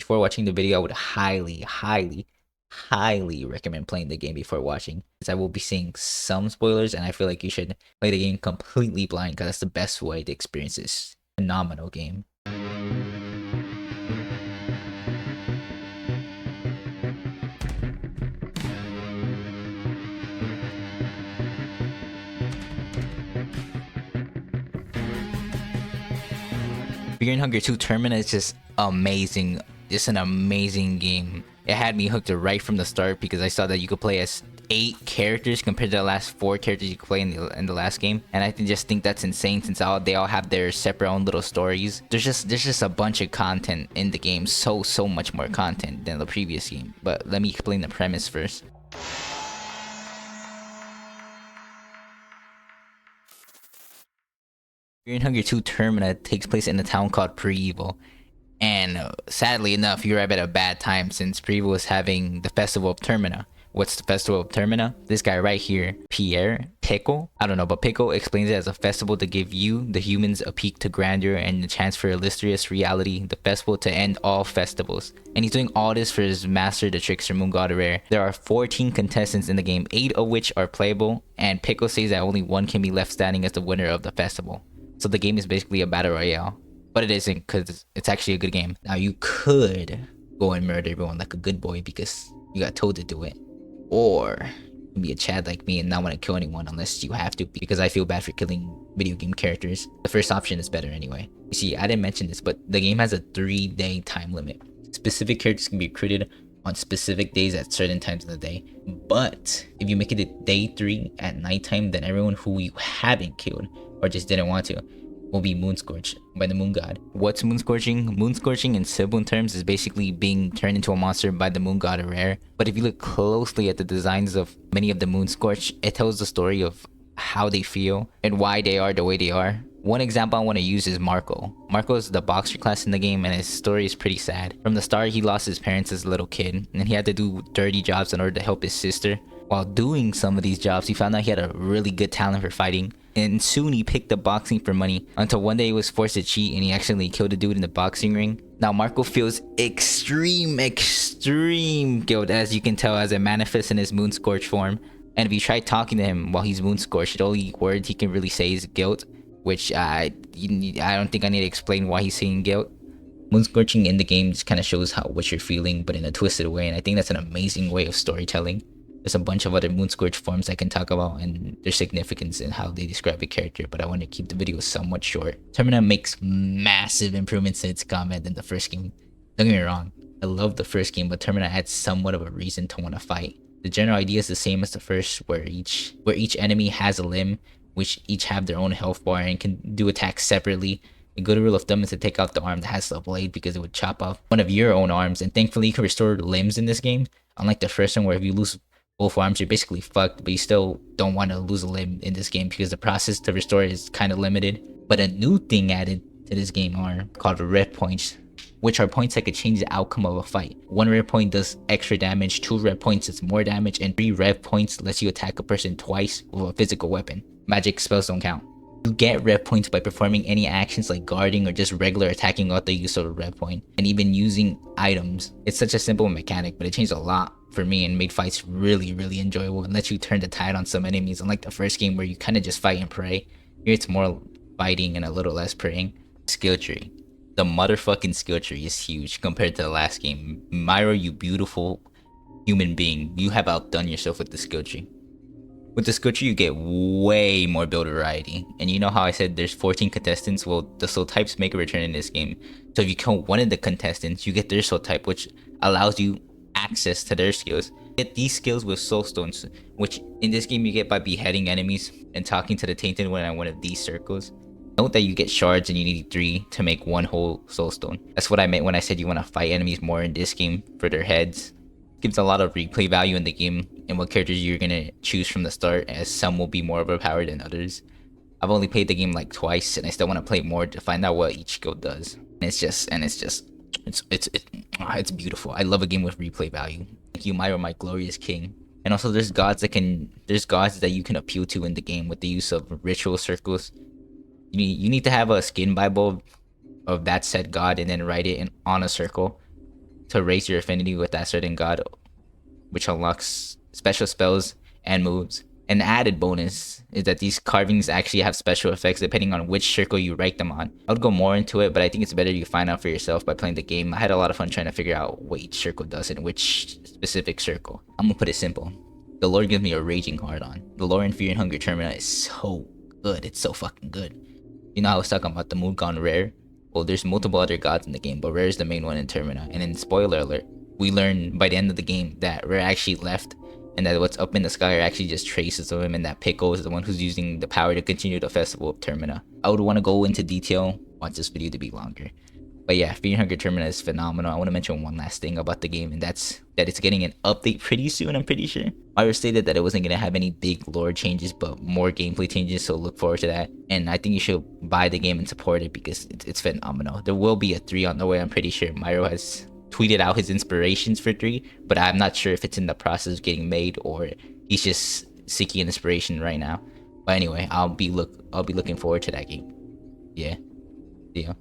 before watching the video, I would highly recommend playing the game before watching, because I will be seeing some spoilers, and I feel like you should play the game completely blind, because that's the best way to experience this phenomenal game. Fear and Hunger 2 Termina is just amazing. Just an amazing game. It had me hooked right from the start, because I saw that you could play as 8 characters compared to the last 4 characters you could play in the last game, and I just think that's insane, since they all have their separate own little stories. There's just a bunch of content in the game, so much more content than the previous game. But let me explain the premise first. Fear and Hunger 2 Termina takes place in a town called Pre-Evil. And sadly enough, you're at a bad time, since Pre-Evil is having the Festival of Termina. What's the Festival of Termina? This guy right here, Pierre Pickle, I don't know, but Pickle explains it as a festival to give you, the humans, a peek to grandeur and the chance for illustrious reality, the festival to end all festivals. And he's doing all this for his master, the trickster Moon God Rare. There are 14 contestants in the game, 8 of which are playable, and Pickle says that only 1 can be left standing as the winner of the festival. So the game is basically a battle royale. But it isn't, because it's actually a good game. Now, you could go and murder everyone like a good boy because you got told to do it. Or you can be a Chad like me and not want to kill anyone unless you have to, because I feel bad for killing video game characters. The first option is better anyway. You see, I didn't mention this, but the game has a 3-day time limit. Specific characters can be recruited on specific days at certain times of the day. But if you make it a day 3 at nighttime, then everyone who you haven't killed or just didn't want to will be moonscorched by the moon god. What's moonscorching? Moonscorching in Sibling terms is basically being turned into a monster by the moon god Rare. But if you look closely at the designs of many of the moonscorch, it tells the story of how they feel and why they are the way they are. One example I want to use is Marco. Marco is the boxer class in the game, and his story is pretty sad. From the start, he lost his parents as a little kid, and he had to do dirty jobs in order to help his sister. While doing some of these jobs, he found out he had a really good talent for fighting, and soon he picked up boxing for money, until one day he was forced to cheat and he accidentally killed a dude in the boxing ring. Now Marco feels extreme guilt, as you can tell, as it manifests in his moonscorch form. And if you try talking to him while he's moonscorched, the only word he can really say is guilt, which I don't think I need to explain why he's saying guilt. Moonscorching in the game just kind of shows what you're feeling, but in a twisted way, and I think that's an amazing way of storytelling. There's a bunch of other moonscorch forms I can talk about and their significance and how they describe a character, but I want to keep the video somewhat short. Termina makes massive improvements to its combat than the first game. Don't get me wrong, I love the first game, but Termina adds somewhat of a reason to want to fight. The general idea is the same as the first, where each enemy has a limb, which each have their own health bar and can do attacks separately. A good rule of thumb is to take out the arm that has the blade, because it would chop off one of your own arms, and thankfully you can restore limbs in this game, unlike the first one where if you lose both arms, you're basically fucked, but you still don't want to lose a limb in this game because the process to restore it is kind of limited. But a new thing added to this game are called rev points, which are points that could change the outcome of a fight. 1 rev point does extra damage, 2 rev points does more damage, and 3 rev points lets you attack a person twice with a physical weapon. Magic spells don't count. You get rev points by performing any actions like guarding or just regular attacking without the use of a rev point, and even using items. It's such a simple mechanic, but it changed a lot for me and made fights really enjoyable and lets you turn the tide on some enemies, unlike the first game where you kind of just fight and pray. Here it's more fighting and a little less praying. Skill tree. The motherfucking skill tree is huge compared to the last game. Miro, you beautiful human being, you have outdone yourself with the skill tree. With the skill tree, you get way more build variety. And you know how I said there's 14 contestants? Well, the soul types make a return in this game. So if you kill one of the contestants, you get their soul type, which allows you access to their skills. You get these skills with soul stones, which in this game you get by beheading enemies and talking to the tainted one in one of these circles. Note that you get shards and you need 3 to make 1 whole soul stone. That's what I meant when I said you want to fight enemies more in this game for their heads. Gives a lot of replay value in the game and what characters you're gonna choose from the start, as some will be more overpowered than others. I've only played the game like twice and I still want to play more to find out what each skill does. And it's beautiful. I love a game with replay value. Thank you, Miro, my glorious king. And also there's gods that you can appeal to in the game with the use of ritual circles. You need to have a skin bible of that said god and then write it on a circle. to raise your affinity with that certain god, which unlocks special spells and moves. An added bonus is that these carvings actually have special effects depending on which circle you rank them on. I would go more into it, but I think it's better you find out for yourself by playing the game. I had a lot of fun trying to figure out what each circle does in which specific circle. I'm gonna put it simple. The lore gives me a raging hard on. The lore in Fear and Hunger Termina is so good. It's so fucking good. You know how I was talking about the moon gone rare? Well, there's multiple other gods in the game, but Rare is the main one in Termina. And in spoiler alert, we learn by the end of the game that Rare actually left, and that what's up in the sky are actually just traces of him, and that Pico is the one who's using the power to continue the Festival of Termina. I would want to go into detail, want this video to be longer. But yeah, Fear and Hunger Termina is phenomenal. I want to mention one last thing about the game, and that's that it's getting an update pretty soon, I'm pretty sure. Miro stated that it wasn't going to have any big lore changes, but more gameplay changes, so look forward to that. And I think you should buy the game and support it because it's phenomenal. There will be a 3 on the way, I'm pretty sure. Miro has tweeted out his inspirations for 3, but I'm not sure if it's in the process of getting made or he's just seeking inspiration right now. But anyway, I'll be looking forward to that game. Yeah. See ya.